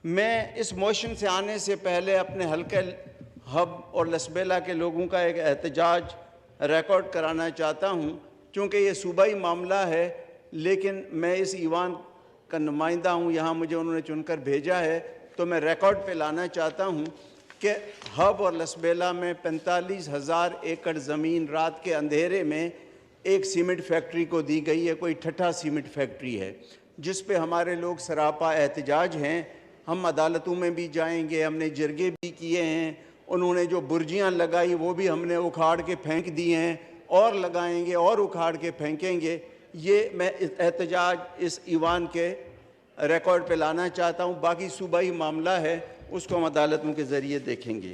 میں اس موشن سے آنے سے پہلے اپنے حلقہ ہب اور لسبیلا کے لوگوں کا ایک احتجاج ریکارڈ کرانا چاہتا ہوں، چونکہ یہ صوبائی معاملہ ہے، لیکن میں اس ایوان کا نمائندہ ہوں، یہاں مجھے انہوں نے چن کر بھیجا ہے، تو میں ریکارڈ پہ لانا چاہتا ہوں کہ ہب اور لسبیلا میں 45,000 ایکڑ زمین رات کے اندھیرے میں ایک سیمنٹ فیکٹری کو دی گئی ہے، کوئی ٹھٹھا سیمنٹ فیکٹری ہے، جس پہ ہمارے لوگ سراپا احتجاج ہیں۔ ہم عدالتوں میں بھی جائیں گے، ہم نے جرگے بھی کیے ہیں، انہوں نے جو برجیاں لگائی وہ بھی ہم نے اکھاڑ کے پھینک دی ہیں، اور لگائیں گے اور اکھاڑ کے پھینکیں گے۔ یہ میں احتجاج اس ایوان کے ریکارڈ پہ لانا چاہتا ہوں، باقی صوبائی معاملہ ہے اس کو ہم عدالتوں کے ذریعے دیکھیں گے۔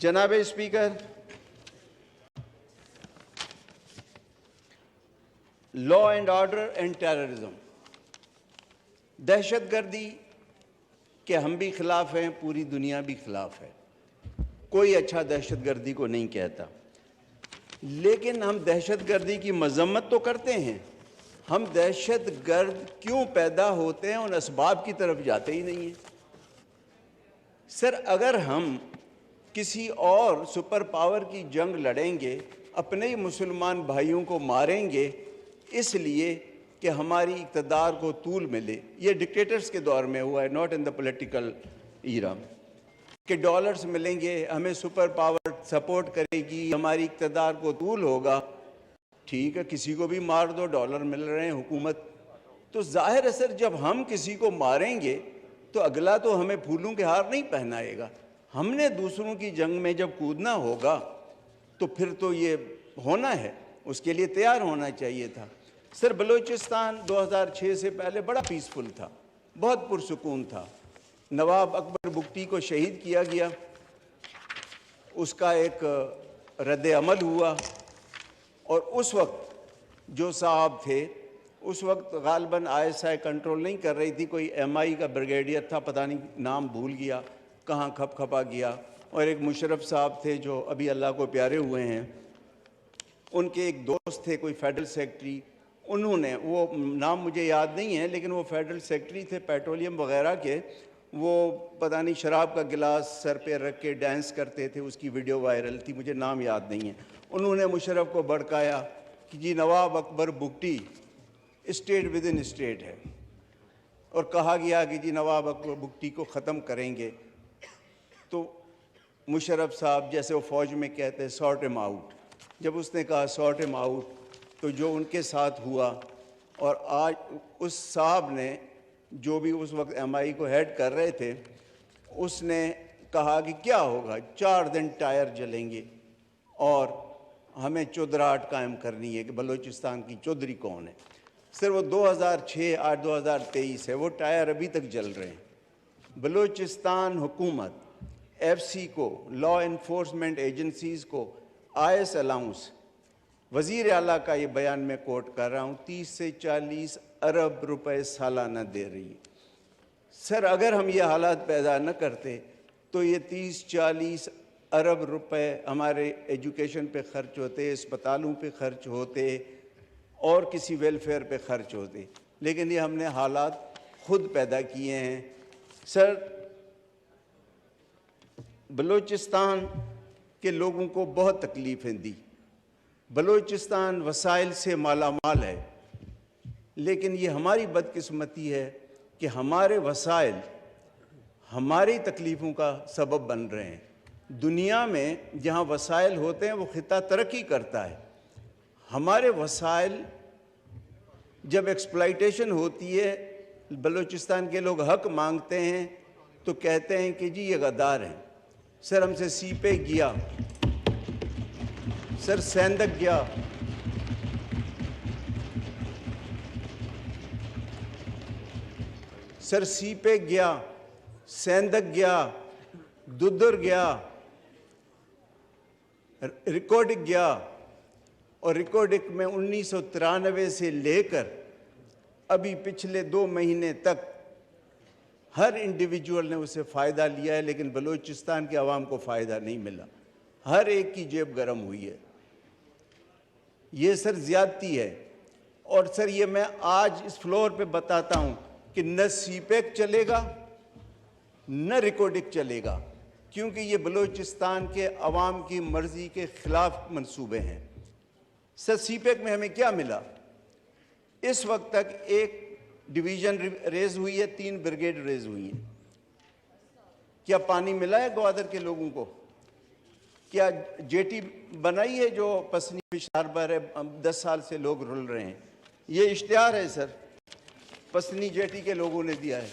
جناب speaker, law and order and terrorism, دہشت گردی کہ ہم بھی خلاف ہیں، پوری دنیا بھی خلاف ہے، کوئی اچھا دہشت گردی کو نہیں کہتا، لیکن ہم دہشت گردی کی مذمت تو کرتے ہیں، ہم دہشت گرد کیوں پیدا ہوتے ہیں ان اسباب کی طرف جاتے ہی نہیں ہیں۔ سر، اگر ہم کسی اور سپر پاور کی جنگ لڑیں گے، اپنے ہی مسلمان بھائیوں کو ماریں گے اس لیے کہ ہماری اقتدار کو طول ملے، یہ ڈکٹیٹرز کے دور میں ہوا ہے، ناٹ ان دا پولیٹیکل ایرا، کہ ڈالرز ملیں گے، ہمیں سپر پاور سپورٹ کرے گی، ہماری اقتدار کو طول ہوگا، ٹھیک ہے، کسی کو بھی مار دو، ڈالر مل رہے ہیں، حکومت، تو ظاہر ہے سر جب ہم کسی کو ماریں گے تو اگلا تو ہمیں پھولوں کے ہار نہیں پہنائے گا، ہم نے دوسروں کی جنگ میں جب کودنا ہوگا تو پھر تو یہ ہونا ہے، اس کے لیے تیار ہونا چاہیے تھا۔ سر، بلوچستان 2006 سے پہلے بڑا پیسفل تھا، بہت پرسکون تھا، نواب اکبر بگٹی کو شہید کیا گیا، اس کا ایک رد عمل ہوا، اور اس وقت جو صاحب تھے اس وقت غالباً ISI کنٹرول نہیں کر رہی تھی، کوئی MI کا بریگیڈیئر تھا، پتہ نہیں نام بھول گیا، کہاں کھپ کھپا گیا، اور ایک مشرف صاحب تھے جو ابھی اللہ کو پیارے ہوئے ہیں، ان کے ایک دوست تھے کوئی فیڈرل سیکرٹری، انہوں نے، وہ نام مجھے یاد نہیں ہے لیکن وہ فیڈرل سیکرٹری تھے پیٹرولیم وغیرہ کے، وہ پتہ نہیں شراب کا گلاس سر پہ رکھ کے ڈانس کرتے تھے، اس کی ویڈیو وائرل تھی، مجھے نام یاد نہیں ہے، انہوں نے مشرف کو بھڑکایا کہ جی Nawab Akbar Bugti state with in state ہے، اور کہا گیا کہ جی نواب اکبر بگٹی کو ختم کریں گے، تو مشرف صاحب جیسے وہ فوج میں کہتے ہیں سارٹ ہم آؤٹ، جب اس نے کہا سارٹ ہم آؤٹ تو جو ان کے ساتھ ہوا، اور آج اس صاحب نے جو بھی اس وقت MI کو ہیڈ کر رہے تھے، اس نے کہا کہ کیا ہوگا، 4 دن ٹائر جلیں گے اور ہمیں چودراہٹ قائم کرنی ہے کہ بلوچستان کی چودھری کون ہے۔ سر، وہ 2006 آج 2023 ہے، وہ ٹائر ابھی تک جل رہے ہیں۔ بلوچستان حکومت FC کو، لا انفورسمنٹ ایجنسیز کو IS الاؤنس، وزیر اعلیٰ کا یہ بیان میں کوٹ کر رہا ہوں، 30 سے 40 ارب روپے سالانہ دے رہی ہے۔ سر، اگر ہم یہ حالات پیدا نہ کرتے تو یہ 30-40 ارب روپے ہمارے ایجوکیشن پہ خرچ ہوتے، اسپتالوں پہ خرچ ہوتے، اور کسی ویلفیئر پہ خرچ ہوتے، لیکن یہ ہم نے حالات خود پیدا کیے ہیں۔ سر، بلوچستان کے لوگوں کو بہت تکلیفیں دی، بلوچستان وسائل سے مالا مال ہے، لیکن یہ ہماری بدقسمتی ہے کہ ہمارے وسائل ہماری تکلیفوں کا سبب بن رہے ہیں۔ دنیا میں جہاں وسائل ہوتے ہیں وہ خطہ ترقی کرتا ہے، ہمارے وسائل جب ایکسپلائٹیشن ہوتی ہے، بلوچستان کے لوگ حق مانگتے ہیں تو کہتے ہیں کہ جی یہ غدار ہیں۔ سر، ہم سے سیپے گیا، سر سیندک گیا، سر سیپے گیا، سیندک گیا، ددر گیا، ریکارڈک گیا، اور ریکارڈک میں 1993 سے لے کر ابھی پچھلے 2 مہینے تک ہر انڈیویجول نے اسے فائدہ لیا ہے، لیکن بلوچستان کے عوام کو فائدہ نہیں ملا، ہر ایک کی جیب گرم ہوئی ہے۔ یہ سر زیادتی ہے، اور سر یہ میں آج اس فلور پہ بتاتا ہوں کہ نہ سی پیک چلے گا نہ ریکارڈنگ چلے گا، کیونکہ یہ بلوچستان کے عوام کی مرضی کے خلاف منصوبے ہیں۔ سر سی پیک میں ہمیں کیا ملا؟ اس وقت تک ایک ڈویژن ریز ہوئی ہے، 3 بریگیڈ ریز ہوئی ہیں۔ کیا پانی ملا ہے گوادر کے لوگوں کو؟ کیا جیٹی بنائی ہے جو پسنی فش ہاربر ہے، 10 سال سے لوگ رل رہے ہیں؟ یہ اشتہار ہے سر، پسنی جیٹی کے لوگوں نے دیا ہے،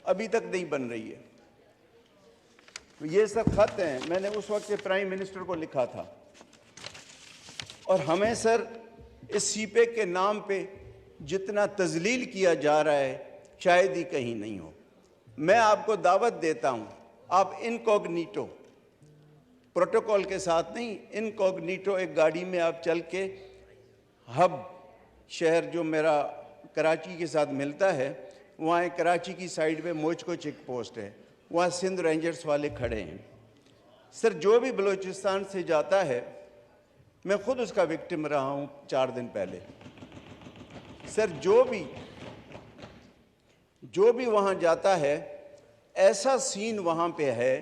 ابھی تک نہیں بن رہی ہے۔ یہ سب خط ہیں، میں نے اس وقت پرائم منسٹر کو لکھا تھا، اور ہمیں سر اس سی پیک کے نام پہ جتنا تذلیل کیا جا رہا ہے شاید ہی کہیں نہیں ہو۔ میں آپ کو دعوت دیتا ہوں، آپ انکوگنیٹو، پروٹوکول کے ساتھ نہیں، انکوگنیٹو ایک گاڑی میں آپ چل کے ہب شہر جو میرا کراچی کے ساتھ ملتا ہے، وہاں ایک کراچی کی سائیڈ پہ موچکو چیک پوسٹ ہے، وہاں سندھ رینجرز والے کھڑے ہیں۔ سر جو بھی بلوچستان سے جاتا ہے، میں خود اس کا وکٹم رہا ہوں 4 دن پہلے، سر جو بھی وہاں جاتا ہے، ایسا سین وہاں پہ ہے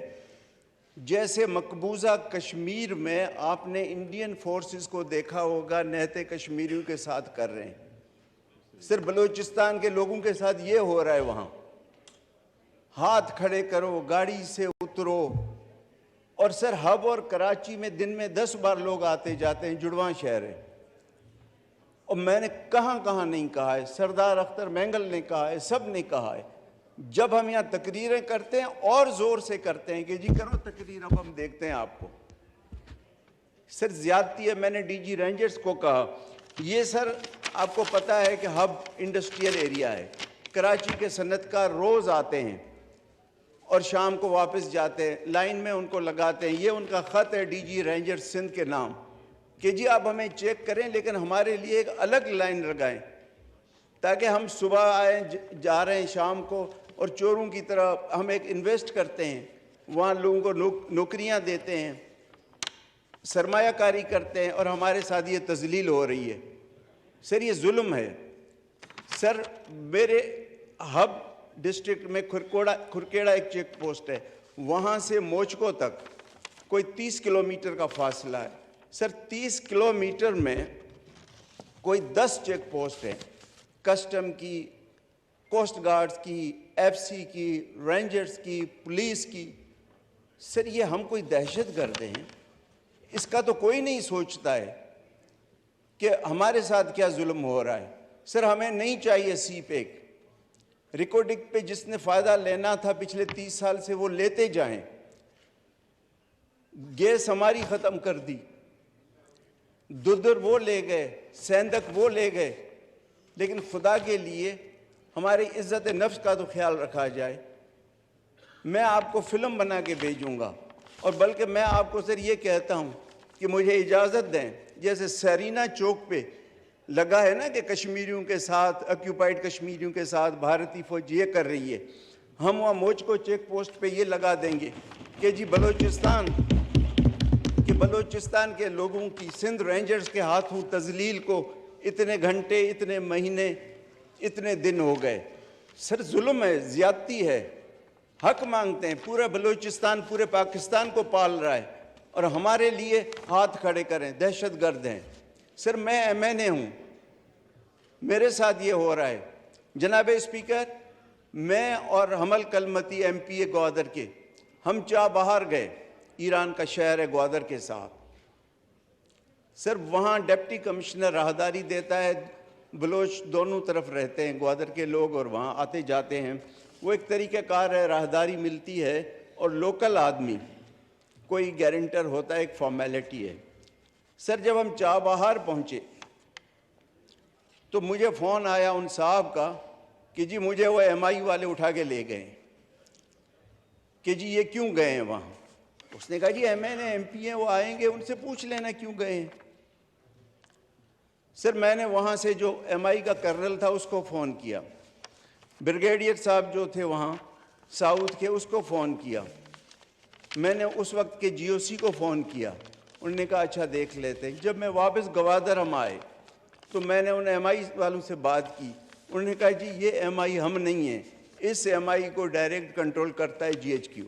جیسے مقبوضہ کشمیر میں آپ نے انڈین فورسز کو دیکھا ہوگا نہتے کشمیریوں کے ساتھ کر رہے ہیں۔ سر بلوچستان کے لوگوں کے ساتھ یہ ہو رہا ہے وہاں، ہاتھ کھڑے کرو، گاڑی سے اترو، اور سر ہب اور کراچی میں دن میں 10 بار لوگ آتے جاتے ہیں، جڑواں شہر ہے۔ اور میں نے کہاں کہاں نہیں کہا ہے، سردار اختر مینگل نے کہا ہے، سب نے کہا ہے، جب ہم یہاں تقریریں کرتے ہیں اور زور سے کرتے ہیں کہ جی کرو تقریر، اب ہم دیکھتے ہیں آپ کو۔ سر زیادتی ہے، میں نے ڈی جی رینجرز کو کہا، یہ سر آپ کو پتہ ہے کہ ہب انڈسٹریل ایریا ہے، کراچی کے صنعت کار روز آتے ہیں اور شام کو واپس جاتے ہیں، لائن میں ان کو لگاتے ہیں۔ یہ ان کا خط ہے ڈی جی رینجر سندھ کے نام کہ جی آپ ہمیں چیک کریں، لیکن ہمارے لیے ایک الگ لائن لگائیں تاکہ ہم صبح آئیں، جا رہے ہیں شام کو، اور چوروں کی طرح ہم ایک انویسٹ کرتے ہیں، وہاں لوگوں کو نوکریاں دیتے ہیں، سرمایہ کاری کرتے ہیں، اور ہمارے ساتھ یہ تذلیل ہو رہی ہے۔ سر یہ ظلم ہے۔ سر میرے ہب ڈسٹرکٹ میں کھرکیڑا ایک چیک پوسٹ ہے، وہاں سے موچکو تک کوئی 30 کلومیٹر کا فاصلہ ہے۔ سر 30 کلومیٹر میں کوئی 10 چیک پوسٹ ہیں، کسٹم کی، کوسٹ گارڈز کی، ایف سی کی، رینجرز کی، پولیس کی۔ سر یہ ہم کوئی دہشت گرد ہیں؟ اس کا تو کوئی نہیں سوچتا ہے کہ ہمارے ساتھ کیا ظلم ہو رہا ہے۔ سر ہمیں نہیں چاہیے سی پیک، ریکارڈنگ پہ جس نے فائدہ لینا تھا پچھلے 30 سال سے وہ لیتے جائیں۔ گیس ہماری ختم کر دی، ددر وہ لے گئے، سیندک وہ لے گئے، لیکن خدا کے لیے ہماری عزت نفس کا تو خیال رکھا جائے۔ میں آپ کو فلم بنا کے بھیجوں گا، اور بلکہ میں آپ کو سر یہ کہتا ہوں کہ مجھے اجازت دیں، جیسے سرینا چوک پہ لگا ہے نا کہ کشمیریوں کے ساتھ، آکیوپائڈ کشمیریوں کے ساتھ بھارتی فوج یہ کر رہی ہے، ہم وہاں موچکو چیک پوسٹ پہ یہ لگا دیں گے کہ جی بلوچستان کے لوگوں کی سندھ رینجرز کے ہاتھوں تذلیل کو اتنے گھنٹے، اتنے مہینے، اتنے دن ہو گئے۔ سر ظلم ہے، زیادتی ہے، حق مانگتے ہیں۔ پورا بلوچستان پورے پاکستان کو پال رہا ہے، اور ہمارے لیے ہاتھ کھڑے کریں، دہشت گرد ہیں۔ سر میں ایم این اے ہوں، میرے ساتھ یہ ہو رہا ہے۔ جناب اسپیکر، میں اور حمل کلمتی ایم پی اے گوادر کے، ہم چابہار گئے، ایران کا شہر ہے گوادر کے ساتھ۔ سر وہاں ڈپٹی کمشنر راہداری دیتا ہے، بلوچ دونوں طرف رہتے ہیں، گوادر کے لوگ اور وہاں آتے جاتے ہیں، وہ ایک طریقہ کار ہے، راہداری ملتی ہے، اور لوکل آدمی کوئی گارنٹر ہوتا ہے، ایک فارمیلٹی ہے۔ سر جب ہم چابہار پہنچے تو مجھے فون آیا ان صاحب کا کہ جی مجھے وہ ایم آئی والے اٹھا کے لے گئے کہ جی یہ کیوں گئے ہیں وہاں۔ اس نے کہا جی M N A M P ہیں، وہ آئیں گے، ان سے پوچھ لینا کیوں گئے ہیں۔ سر میں نے وہاں سے جو ایم آئی کا کرنل تھا اس کو فون کیا، بریگیڈیئر صاحب جو تھے وہاں ساؤتھ کے، اس کو فون کیا، میں نے اس وقت کے جی او سی کو فون کیا، انہوں نے کہا اچھا دیکھ لیتے ہیں۔ جب میں واپس گوادر ہم آئے تو میں نے ان ایم آئی والوں سے بات کی، انہوں نے کہا جی یہ ایم آئی ہم نہیں ہیں، اس ایم آئی کو ڈائریکٹ کنٹرول کرتا ہے جی ایچ کیو.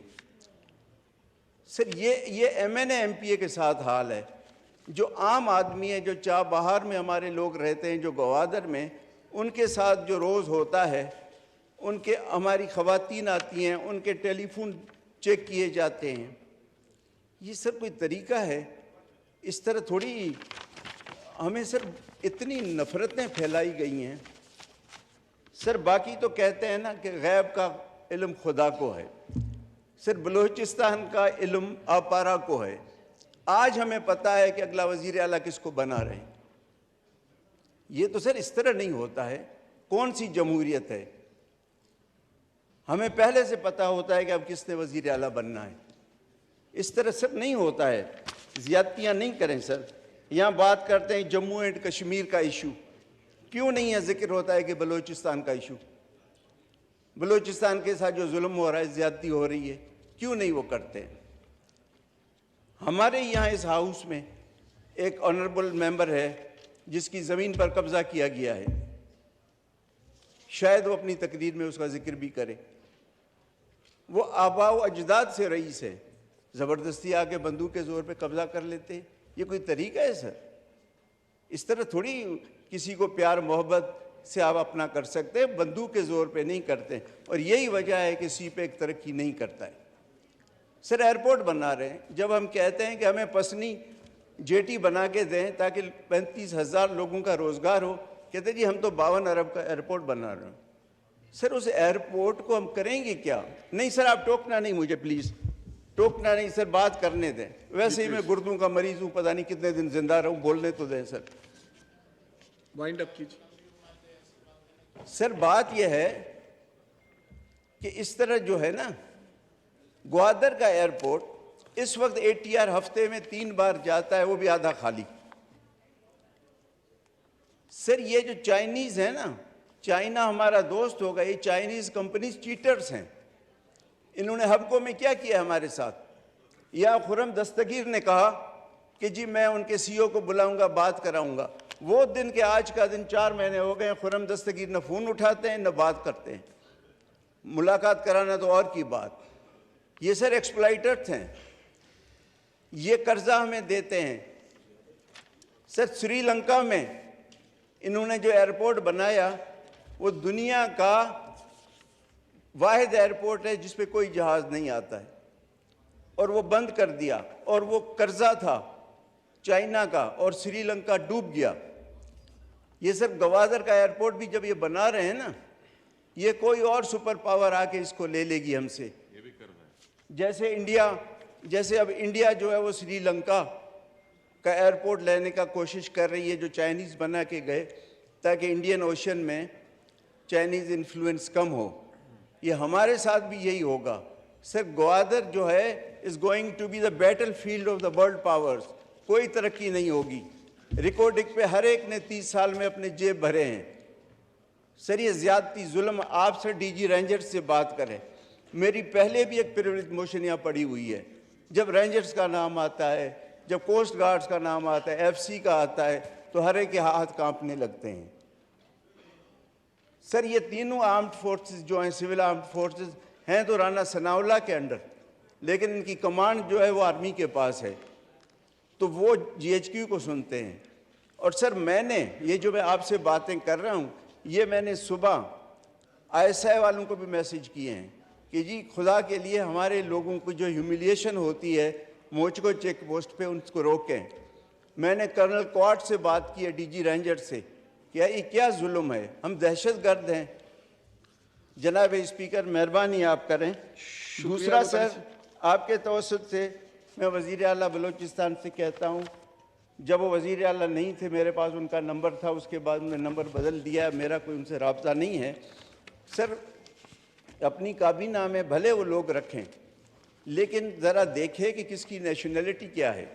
سر یہ M N A M P A کے ساتھ حال ہے. جو عام آدمی ہے، جو چاہ بہار میں ہمارے لوگ رہتے ہیں، جو گوادر میں، ان کے ساتھ جو روز ہوتا ہے، ان کے ہماری خواتین آتی ہیں، ان کے ٹیلی فون چیک کیے جاتے ہیں. یہ سر کوئی طریقہ ہے؟ اس طرح تھوڑی ہمیں سر اتنی نفرتیں پھیلائی گئی ہیں. سر باقی تو کہتے ہیں نا کہ غیب کا علم خدا کو ہے. سر بلوچستان کا علم آپارا کو ہے. آج ہمیں پتہ ہے کہ اگلا وزیر اعلیٰ کس کو بنا رہے ہیں. یہ تو سر اس طرح نہیں ہوتا ہے. کون سی جمہوریت ہے؟ ہمیں پہلے سے پتہ ہوتا ہے کہ اب کس نے وزیر اعلیٰ بننا ہے. اس طرح سر نہیں ہوتا ہے. زیادتیاں نہیں کریں سر. یہاں بات کرتے ہیں جموں اینڈ کشمیر کا ایشو، کیوں نہیں ہے ذکر ہوتا ہے کہ بلوچستان کا ایشو؟ بلوچستان کے ساتھ جو ظلم ہو رہا ہے، زیادتی ہو رہی ہے، کیوں نہیں وہ کرتے ہیں؟ ہمارے یہاں اس ہاؤس میں ایک آنریبل ممبر ہے جس کی زمین پر قبضہ کیا گیا ہے. شاید وہ اپنی تقریر میں اس کا ذکر بھی کرے. وہ آباء و اجداد سے رئیس ہے، زبردستی آ کے بندوق کے زور پہ قبضہ کر لیتے ہیں. یہ کوئی طریقہ ہے سر؟ اس طرح تھوڑی کسی کو پیار محبت سے آپ اپنا کر سکتے ہیں، بندوق کے زور پہ نہیں کرتے. اور یہی وجہ ہے کہ سی پیک ترقی نہیں کرتا ہے. سر ایئرپورٹ بنا رہے ہیں، جب ہم کہتے ہیں کہ ہمیں پسنی جیٹی بنا کے دیں تاکہ 35,000 لوگوں کا روزگار ہو، کہتے ہیں جی ہم تو 52 ارب کا ایئرپورٹ بنا رہے ہیں. سر اس ایئرپورٹ کو ہم کریں گے کیا؟ نہیں سر آپ ٹوکنا نہیں مجھے، پلیز ٹوکنا نہیں سر، بات کرنے دیں. ویسے ہی میں گردوں کا مریض ہوں، پتہ نہیں کتنے دن زندہ رہوں، بولنے تو دیں سر. وائنڈ اپ کیجیے. سر بات یہ ہے کہ اس طرح جو ہے نا، گوادر کا ایئرپورٹ اس وقت اے ٹی آر ہفتے میں 3 بار جاتا ہے، وہ بھی آدھا خالی. سر یہ جو چائنیز ہیں نا، چائنا ہمارا دوست ہوگا، یہ چائنیز کمپنیز چیٹرز ہیں. انہوں نے ہبکو میں کیا کیا ہمارے ساتھ؟ یا خرم دستگیر نے کہا کہ جی میں ان کے سی او کو بلاؤں گا، بات کراؤں گا. وہ دن کے آج کا دن 4 مہینے ہو گئے، خرم دستگیر نہ فون اٹھاتے ہیں نہ بات کرتے ہیں. ملاقات کرانا تو اور کی بات. یہ سر ایکسپلائٹرز ہیں، یہ قرضہ ہمیں دیتے ہیں. سر سری لنکا میں انہوں نے جو ایئرپورٹ بنایا، وہ دنیا کا واحد ایئرپورٹ ہے جس پہ کوئی جہاز نہیں آتا ہے، اور وہ بند کر دیا. اور وہ قرضہ تھا چائنا کا، اور سری لنکا ڈوب گیا. یہ سر گوادر کا ایئرپورٹ بھی جب یہ بنا رہے ہیں نا، یہ کوئی اور سپر پاور آ کے اس کو لے لے گی ہم سے. جیسے انڈیا، جیسے اب انڈیا جو ہے وہ سری لنکا کا ایئرپورٹ لینے کا کوشش کر رہی ہے، جو چائنیز بنا کے گئے، تاکہ انڈین اوشن میں چائنیز انفلوئنس کم ہو. یہ ہمارے ساتھ بھی یہی ہوگا. سر گوادر جو ہے is going to be the battlefield of the world powers. کوئی ترقی نہیں ہوگی. ریکارڈنگ پہ ہر ایک نے 30 سال میں اپنے جیب بھرے ہیں. سر یہ زیادتی ظلم، آپ سے ڈی جی رینجرز سے بات کریں. میری پہلے بھی ایک پریویلیج موشن یہاں پڑی ہوئی ہے. جب رینجرز کا نام آتا ہے، جب کوسٹ گارڈز کا نام آتا ہے، ایف سی کا آتا ہے، تو ہر ایک کے ہاتھ کانپنے لگتے ہیں. سر یہ تینوں آرمڈ فورسز جو ہیں، سول آرمڈ فورسز ہیں تو رانا ثناء اللہ کے انڈر، لیکن ان کی کمانڈ جو ہے وہ آرمی کے پاس ہے، تو وہ جی ایچ کیو کو سنتے ہیں. اور سر میں نے یہ جو میں آپ سے باتیں کر رہا ہوں، یہ میں نے صبح آئی ایس آئی والوں کو بھی میسج کیے ہیں کہ جی خدا کے لیے ہمارے لوگوں کو جو ہیوملیشن ہوتی ہے موچکو چیک پوسٹ پہ، ان کو روکیں. میں نے کرنل کوارٹ سے بات کی ہے، ڈی جی رینجر سے، کہ یہ کیا ظلم ہے، ہم دہشت گرد ہیں. جناب اسپیکر مہربانی آپ کریں. دوسرا سر، آپ کے توسط سے میں وزیر اعلیٰ بلوچستان سے کہتا ہوں، جب وہ وزیر اعلیٰ نہیں تھے میرے پاس ان کا نمبر تھا، اس کے بعد انہوں نے نمبر بدل دیا، میرا کوئی ان سے رابطہ نہیں ہے. سر اپنی کابینہ میں بھلے وہ لوگ رکھیں، لیکن ذرا دیکھیں کہ کس کی نیشنلٹی کیا ہے.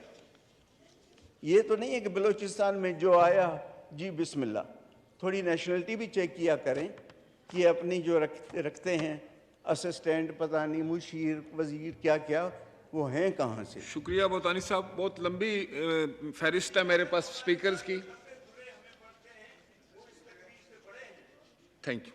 یہ تو نہیں ہے کہ بلوچستان میں جو آیا جی بسم اللہ. تھوڑی نیشنلٹی بھی چیک کیا کریں کہ اپنی جو رکھتے ہیں اسسٹنٹ، پتہ نہیں مشیر، وزیر، کیا کیا وہ ہیں کہاں سے. شکریہ بوتانی صاحب. بہت لمبی فہرست ہے میرے پاس سپیکرز کی. Thank you.